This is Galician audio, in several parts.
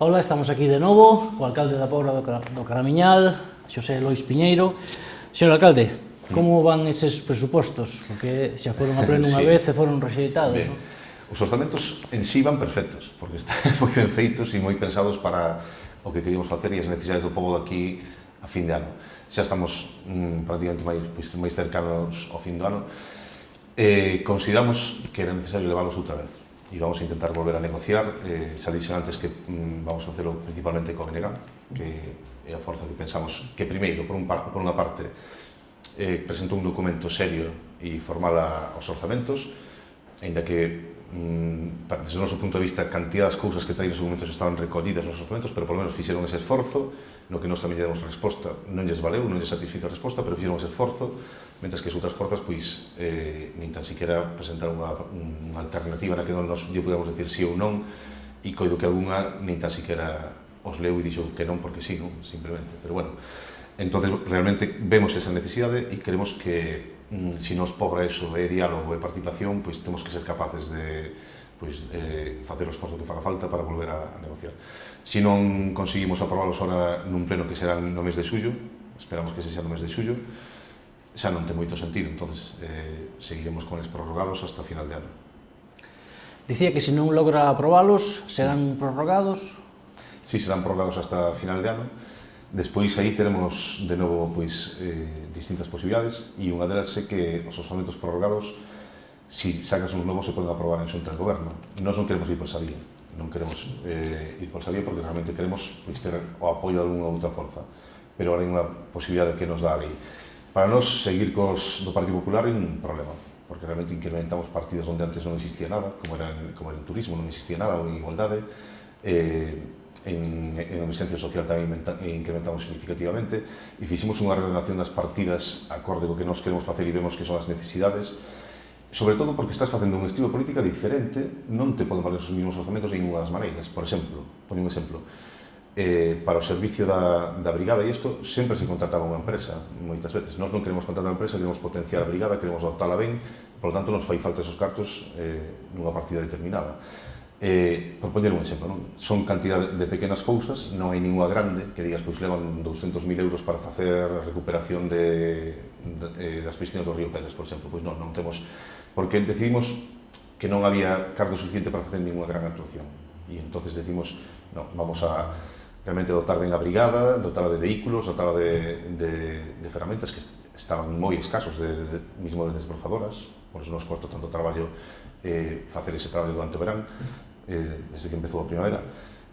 Ola, estamos aquí de novo, o alcalde da Pobra do Caramiñal, Xosé Lois Piñeiro. Señor alcalde, como van eses presupostos? Porque xa foron a pleno unha vez e foron rexeitados, non? Os orzamentos en sí van perfectos, porque están moi ben feitos e moi pensados para o que queríamos facer e as necesidades do povo daqui a fin de ano. Xa estamos prácticamente máis cercanos ao fin do ano. Consideramos que era necesario leválos outra vez e vamos a intentar volver a negociar. Xa dixen antes que vamos a facelo principalmente co BNG, que é a forza que pensamos que primeiro, por unha parte, presentou un documento serio e formal aos orzamentos, ainda que desde o noso punto de vista a cantidad das cousas que traen nos documentos estaban recollidas nos orzamentos, pero polo menos fixeron ese esforzo, no que nós tamén lle demos resposta, non lles valeu, non lles satisfizo a resposta, pero fixeron ese esforzo, mentre que as outras forzas, pois, nin tan siquiera presentaron unha alternativa na que non nos lle podemos decir sí ou non, e coido que algunha nin tan siquiera os leu e dixo que non porque sí, non? Simplemente, pero bueno. Entonces, realmente vemos esa necesidade e queremos que se nos pobra eso de diálogo e participación, pois temos que ser capaces de facer o esforzo que faga falta para volver a negociar. Se non conseguimos aprobalos ahora nun pleno que será no mes de xullo, esperamos que se xa no mes de xullo, xa non ten moito sentido, entonces seguiremos con eles prorrogados hasta final de ano. Dicía que se non logra aprobalos, serán prorrogados? Si, serán prorrogados hasta final de ano. Despois aí teremos de novo distintas posibilidades e unha delas é que os orzamentos prorrogados, se sacas uns novos, se poden aprobar en xunta de goberno. Nós non queremos ir por esa vía, non queremos ir por esa vía porque realmente queremos ter o apoio de alguna outra forza, pero ahora hai unha posibilidade que nos dá a lei. Para nós, seguir cos do Partido Popular é un problema, porque realmente incrementamos partidas onde antes non existía nada, como era en turismo, non existía nada, ou en igualdade, en asistencia social tamén incrementamos significativamente e fixemos unha reordenación das partidas acorde co que nós queremos facer e vemos que son as necesidades, sobre todo porque estás facendo un estilo de política diferente, non te poden valer os mesmos orzamentos de ninguna das maneiras. Por exemplo, poño un exemplo, para o servicio da brigada, e isto sempre se contrataba unha empresa, moitas veces. Nós non queremos contratar unha empresa, queremos potenciar a brigada, queremos adoptala ben, por lo tanto nos fai falta esos cartos nunha partida determinada. Por poñer un exemplo, non? Son cantidad de pequenas cousas, non hai ninguna grande que digas, pois levan 200.000 euros para facer a recuperación das piscinas do Río Pedres, por exemplo. Pois non temos, porque decidimos que non había carto suficiente para facer ninguna gran actuación e entonces decimos, non, vamos a realmente dotar ben a brigada, dotarla de vehículos, dotarla de ferramentas que estaban moi escasos, mesmo de desbrozadoras, por eso nos cuesta tanto traballo facer ese traballo durante o verán, desde que empezou a primavera,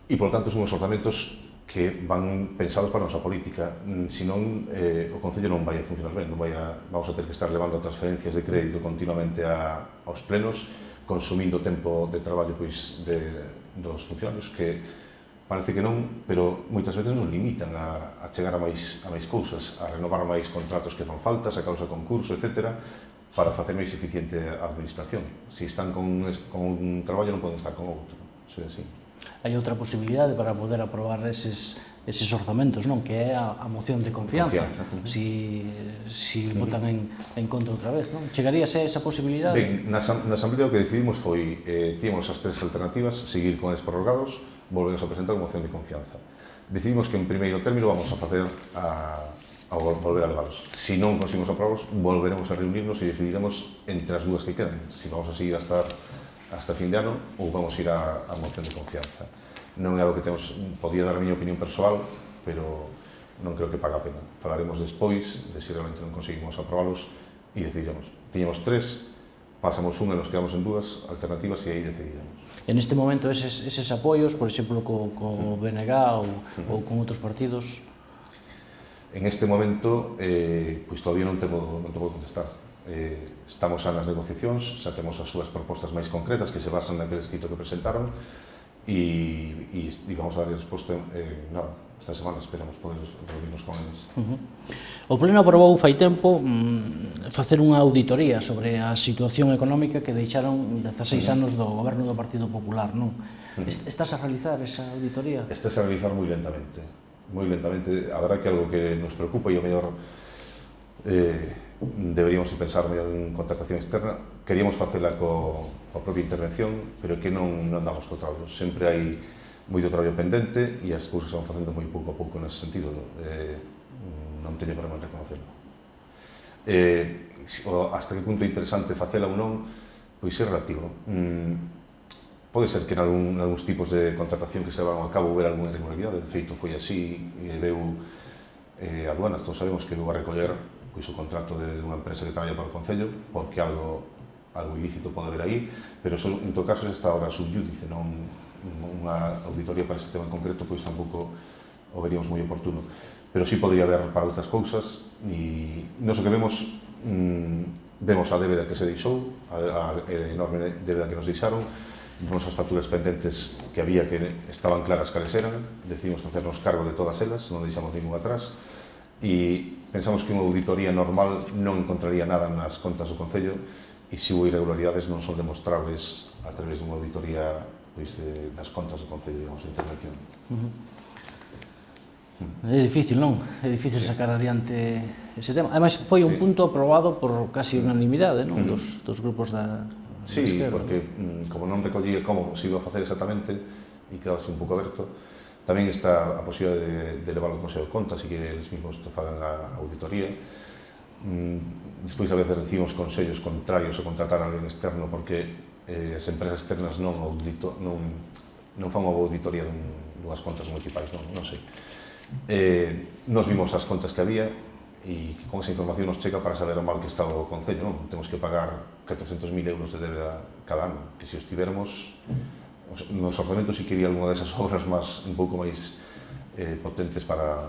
e, por lo tanto, son os orzamentos que van pensados para a nosa política, senón o Concello non vai a funcionar ben, vamos a ter que estar levando transferencias de crédito continuamente aos plenos, consumindo tempo de traballo dos funcionarios que parece que non, pero moitas veces nos limitan a chegar a máis cousas, a renovar máis contratos que fan falta, a causa concurso, etc., para facer máis eficiente a administración. Se están con un traballo non poden estar con outro. Hai outra posibilidade para poder aprobar eses orzamentos, non? Que é a moción de confianza. Si votan en contra outra vez, non? Chegaríase a esa posibilidade? Ben, na Asamblea o que decidimos foi, tíamos as tres alternativas, seguir con eles prorrogados, volvemos a presentar unha moción de confianza. Decidimos que en primeiro término vamos a facer a volver a levalos. Se non conseguimos aprobalos, volveremos a reunirnos e decidiremos entre as dúas que quedan, se vamos a seguir hasta fin de ano ou vamos a ir a moción de confianza. Non é algo que podía dar a miña opinión persoal, pero non creo que paga a pena. Falaremos despois de se realmente non conseguimos aprobalos e decidiremos. Tiñamos tres, pasamos unha e nos quedamos en dúas alternativas e aí decidiremos. En este momento, eses apoios, por exemplo, co BNG ou con outros partidos? En este momento, pois todavía non te podo contestar. Estamos xa nas negociacións, xa temos as súas propostas máis concretas que se basan naquele escrito que presentaron e vamos a dar resposta esta semana, esperamos poder reunirnos con eles. O Pleno aprobou fai tempo facer unha auditoría sobre a situación económica que deixaron 16 anos do goberno do Partido Popular, non? Estás a realizar esa auditoría? Estás a realizar moi lentamente. Moi lentamente. A verdad que algo que nos preocupa e o mellor deberíamos pensar en contratación externa. Queríamos facela coa propia intervención, pero que non damos co traballo. Sempre hai moito traballo pendente e as cousas se van facendo moi pouco a pouco nese sentido. Non teño problema en reconocerlo. Hasta que punto é interesante facela ou non, pois é relativo. Pode ser que en algúns tipos de contratación que se levaron a cabo houve algunha irregularidade, de feito foi así, e veu aduanas, todos sabemos que veu a recoller pois, o contrato de unha empresa que traballa para o Concello, porque algo ilícito pode haber aí, pero en todo caso está ahora subyúdice, non unha auditoría para ese tema en concreto, pois tampouco o veríamos moi oportuno. Pero sí podría haber para outras cousas, e non o que vemos, vemos a débeda que se deixou, a enorme débeda que nos deixaron, vimos as facturas pendentes que había que estaban claras cales eran, decidimos facernos cargo de todas elas, non deixamos ningún atrás, e pensamos que unha auditoría normal non encontraría nada nas contas do Concello, e se houve irregularidades non son demostrables a través dunha auditoría pois, das contas do Concello, digamos, de intervención. É difícil, non? É difícil sacar adiante ese tema. Ademais, foi un punto aprobado por casi unanimidade, non? Dos grupos da esquerda. Porque como non recollía como se iba a facer exactamente e quedase un pouco aberto, tamén está a posibilidade de levar ao Consello de Contas e que eles mesmos fagan a auditoría. Despois a veces recibimos consellos contrarios a contratar a alguén externo porque as empresas externas non fan unha auditoría dunhas contas municipais, non sei. Nos vimos as contas que había e con esa información nos chega para saber o mal que está o Concello, non? Temos que pagar 400.000 euros de débeda cada ano, que se os tivermos nos orzamentos si quería alguna desas obras un pouco máis potentes para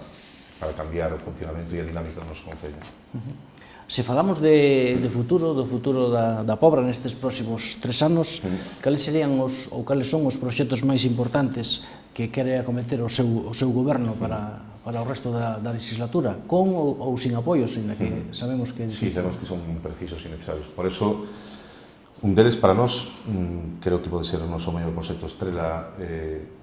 cambiar o funcionamento e a dinámica do noso Concello. Se falamos do futuro da Pobra nestes próximos 3 anos, cales serían ou cales son os proxectos máis importantes que quere acometer o seu goberno para o resto da legislatura, con ou sin apoios, ainda que sabemos que é difícil? Sí, sabemos que son precisos e necesarios. Por eso, un deles para nós, creo que pode ser o noso maior proxecto estrela,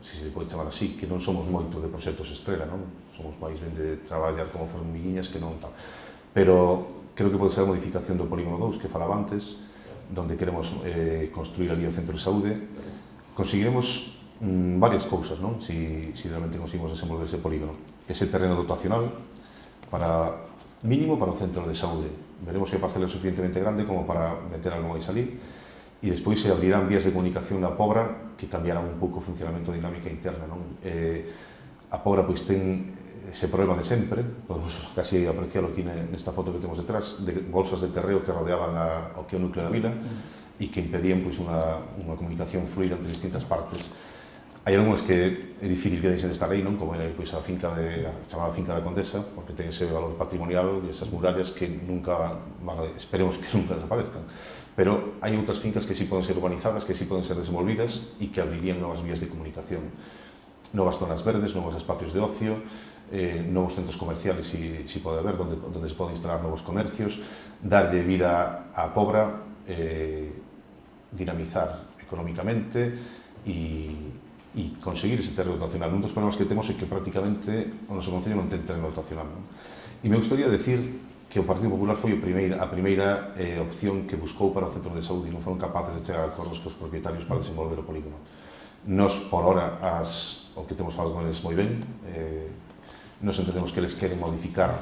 se se pode chamar así, que non somos moito de proxectos estrela, non? Somos máis ben de traballar como formiguiñas que non tal. Pero creo que pode ser a modificación do Polígono 2, que falaba antes, donde queremos construir ali o centro de saúde. Conseguiremos varias cousas, non? Si realmente conseguimos desenvolver ese polígono. Ese terreno dotacional, mínimo para o centro de saúde. Veremos se a parcela é suficientemente grande como para meter algo máis ali. E despois se abrirán vías de comunicación na Pobra que cambiarán un pouco o funcionamento da dinámica interna, non? A Pobra pois ten ese problema de sempre, podemos casi apreciarlo aquí nesta foto que temos detrás, de bolsas de terreo que rodeaban ao que é o núcleo da vila e que impedían pois, unha comunicación fluida entre distintas partes. Hai algunhas que é difícil que deixen de estar aí, non? Como é pois, a chamada finca da Condesa, porque ten ese valor patrimonial e esas murallas que nunca, esperemos que nunca desaparezcan. Pero hai outras fincas que sí poden ser urbanizadas, que sí poden ser desenvolvidas e que abrirían novas vías de comunicación. Novas zonas verdes, novos espacios de ocio, novos centros comerciales si pode haber, donde se poden instalar novos comercios, darlle vida á Pobra, dinamizar económicamente e conseguir ese terreno dotacional. Un dos problemas que temos é que prácticamente o noso Concello non ten terreno dotacional. E me gustaría decir que o Partido Popular foi a primeira opción que buscou para o centro de saúde e non foron capaces de chegar a acordos cos propietarios para desenvolver o polígono. Nos, por hora, o que temos falado con eles moi ben, nos entendemos que eles queren modificar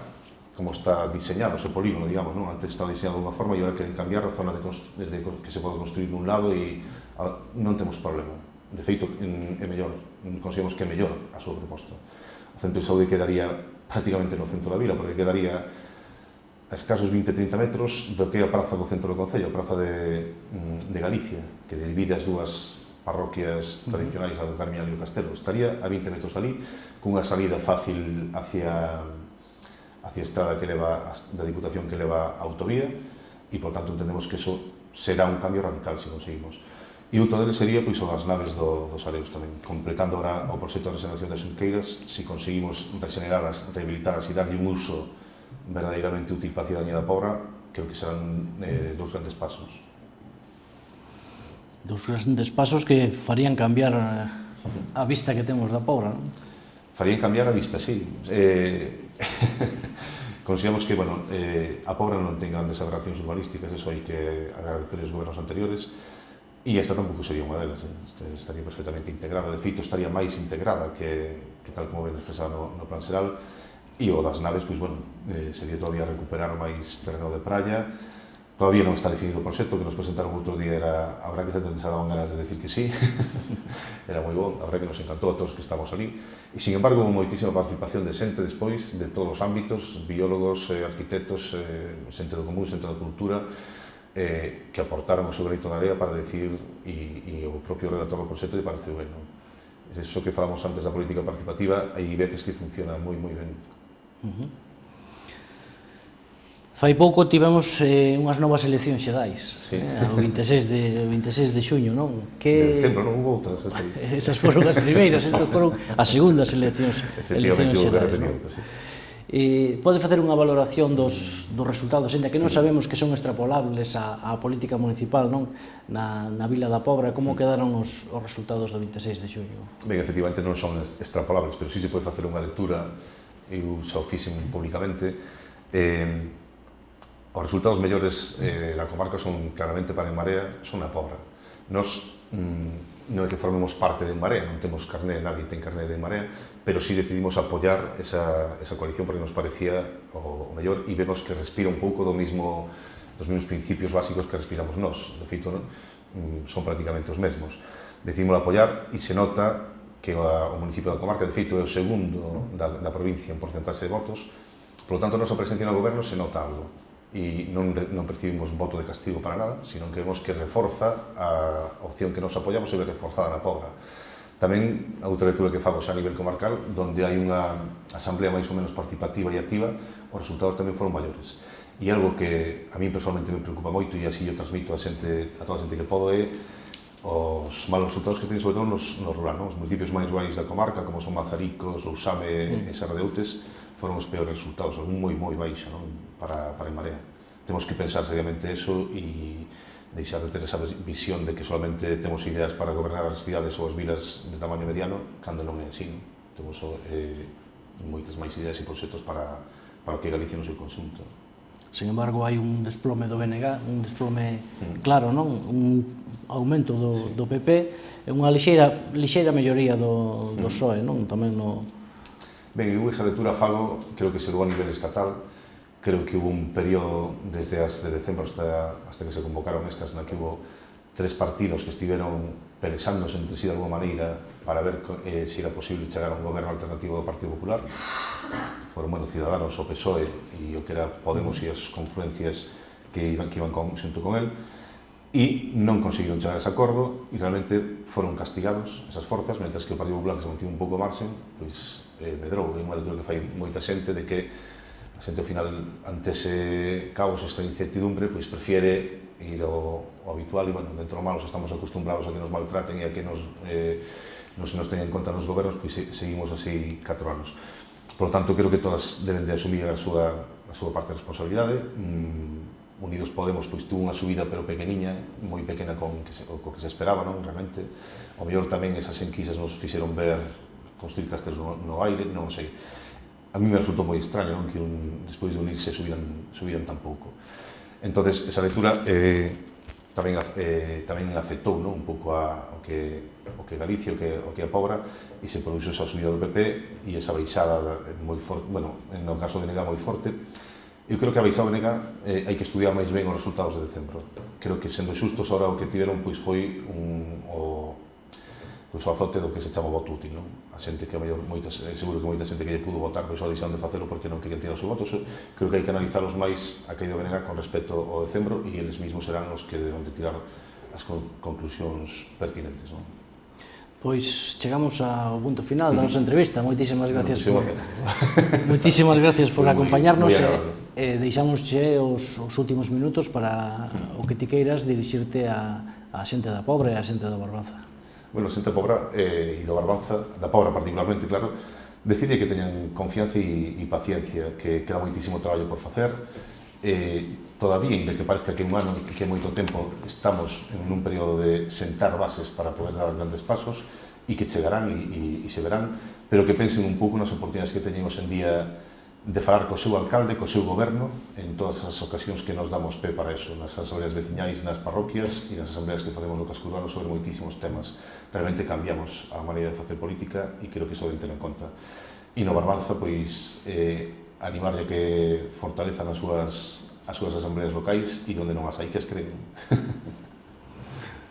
como está diseñado o seu polígono, digamos, non? Antes estaba diseñado de unha forma e agora queren cambiar a zona que se pode construir nun lado e non temos problema. De feito, é mellor, consideramos que é mellor a súa proposta. O centro de saúde quedaría prácticamente no centro da vila, porque quedaría a escasos 20-30 metros do que é a praza do centro do Concello, a praza de Galicia, que divide as dúas parroquias tradicionais, a do Carmiñal e o Castelo. Estaría a 20 metros dali, cunha salida fácil hacia a estrada que leva da Diputación que leva a autovía e, por tanto, entendemos que eso será un cambio radical se conseguimos. E outro deles sería pois, as naves dos Areus tamén, completando agora o proxecto de regeneración das Xunqueiras, se conseguimos regenerarlas, rehabilitarlas e darlle un uso verdadeiramente útil para a cidadanía da Pobra, creo que serán dous grandes pasos. Dous grandes pasos que farían cambiar a vista que temos da Pobra, non? Farían cambiar a vista, sí. Consideramos que, a Pobra non ten grandes aberracións urbanísticas, eso hai que agradecer aos gobernos anteriores. E esta tampouco sería unha delas, estaría perfectamente integrada, de feito estaría máis integrada que tal como ven expresado no plan xeral, e o das naves, pois, bueno, sería todavía recuperar máis terreno de praia. Todavía non está definido o proxecto, que nos presentaron outro día era, a verdad que se daban ganas de decir que sí, era moi bon, a verdad que nos encantou a todos que estamos ali, e, sin embargo, moitísima participación de xente despois, de todos os ámbitos, biólogos, arquitectos, xente do común, xente da cultura, que aportaron o seu granito de area para decir, e o propio relator do proxecto lle pareceu ben, non? Eso que falamos antes da política participativa, hai veces que funciona moi, moi ben. Fai pouco tivemos unhas novas eleccións xerais, o 26 de xuño, non? De decembro, non hubo outras. Esas foron as primeiras, estas foron as segundas eleccións xerais, non? Pode facer unha valoración dos resultados, ainda que non sabemos que son extrapolables á política municipal, non? Na Vila da Pobra, como quedaron os resultados do 26 de xuño? Ben, efectivamente non son extrapolables, pero sí se pode facer unha lectura, eu xa o fixen públicamente. Os resultados mellores da comarca son claramente para En Marea, son na Pobra. Nos non é que formemos parte de En Marea, non temos carné, nadie ten carné de En Marea, pero sí decidimos apoiar esa coalición porque nos parecía o mellor e vemos que respira un pouco dos mesmos principios básicos que respiramos nós. De feito, son prácticamente os mesmos. Decidimos apoiar e se nota que o municipio da comarca, de feito, é o segundo da provincia en porcentaxe de votos, por lo tanto, a nosa presencia no goberno se nota algo. E non percibimos voto de castigo para nada, sino que vemos que reforza a opción que nos apoiamos e ve reforzada na Pobra. Tamén a outra lectura que fago xa a nivel comarcal, donde hai unha asamblea máis ou menos participativa e activa, os resultados tamén foron maiores. E algo que a mí personalmente me preocupa moito, e así eu transmito a toda a xente que podo, é os malos resultados que teñen, sobre todo nos rural, os municipios máis rurais da comarca, como son Mazaricos, Lousame e Serra de Outes, foron os peores resultados, algún moi baixo para En Marea. Temos que pensar seriamente eso e deixar de ter esa visión de que solamente temos ideas para gobernar as cidades ou as vilas de tamaño mediano, cando non é así. Temos moitas máis ideas e proxectos para o que é Galicia no seu conxunto. Sen embargo, hai un desplome do BNG, un desplome claro, non? Un aumento do PP e unha lixeira melloría do PSOE, non? Tamén no... Ben, eu esa lectura fago, creo que se dou a nivel estatal, creo que hubo un período desde as de decembro hasta que se convocaron estas, na que hubo 3 partidos que estiveron pensándose entre sí de alguma maneira para ver se era posible chegar a un goberno alternativo do Partido Popular. Foron, Ciudadanos, o PSOE e o que era Podemos e as confluencias que iban xunto con el, e non conseguiron chegar a ese acordo e realmente foron castigados esas forzas, mentre que o Partido Popular, que se mantivo un pouco marxen, pois medrou. É unha lectura que fai moita xente de que a xente ao final, ante ese caos, esta incertidumbre, pois prefiere ir ao habitual e, dentro do malo, estamos acostumbrados a que nos maltraten e a que non se nos teñen en conta nos gobernos, pois seguimos así 4 anos. Por lo tanto, creo que todas deben de asumir a súa parte de responsabilidade. Unidos Podemos pois tuvo unha subida pero pequeniña, moi pequena co que se esperaba, non? Realmente, ao mellor tamén esas enquisas nos fixeron ver construir castelos no aire, non sei. A mí me resultou moi extraño, non? Que despois de unirse subiran tan pouco. Entonces, esa lectura tamén afectou, non? Un pouco o que Galicia, o que a Pobra, e se produxo esa subida do PP e esa baixada moi forte, no caso de BNG moi forte. Eu creo que a baixada de BNG hai que estudiar máis ben os resultados de decembro. Creo que, sendo xustos, ahora o que tiveron foi o azote do que se chama voto útil, non? A xente que, a mellor, seguro que moita xente que lle pudo votar, pois só deixaron de facelo porque non querían tirar os seus votos. Creo que hai que analizalos máis a caída do BNG con respecto ao decembro e eles mesmos serán os que deben de tirar as conclusións pertinentes, non? Pois chegamos ao punto final da nosa entrevista. Moitísimas gracias por acompañarnos e deixámosche os últimos minutos para o que ti queiras dirixirte á xente da Pobra e á xente da Barbanza. Bueno, a xente da Pobra e da Barbanza, da Pobra particularmente, claro, decide que teñan confianza e paciencia, que queda moitísimo traballo por facer. Todavía, ainda que parezca que un ano que é moito tempo, estamos en un período de sentar bases para poder dar grandes pasos e que chegarán e se verán, pero que pensen un pouco nas oportunidades que teñen hoxe en día de falar co seu alcalde, co seu goberno, en todas as ocasións que nos damos pé para eso, nas asambleas veciñais, nas parroquias e nas asambleas que facemos no casco urbano sobre moitísimos temas. Realmente cambiamos a maneira de facer política e creo que iso deben ter en conta. E no Barbanza, pois, animarlle que fortalezan as súas asambleas locais e onde non as hai que as creen.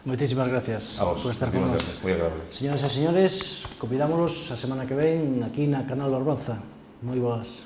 Moitísimas gracias por estar con nós. Moi agradable. Señoras e señores, convidámonos a semana que ven aquí na Canal Barbanza. Moi boas.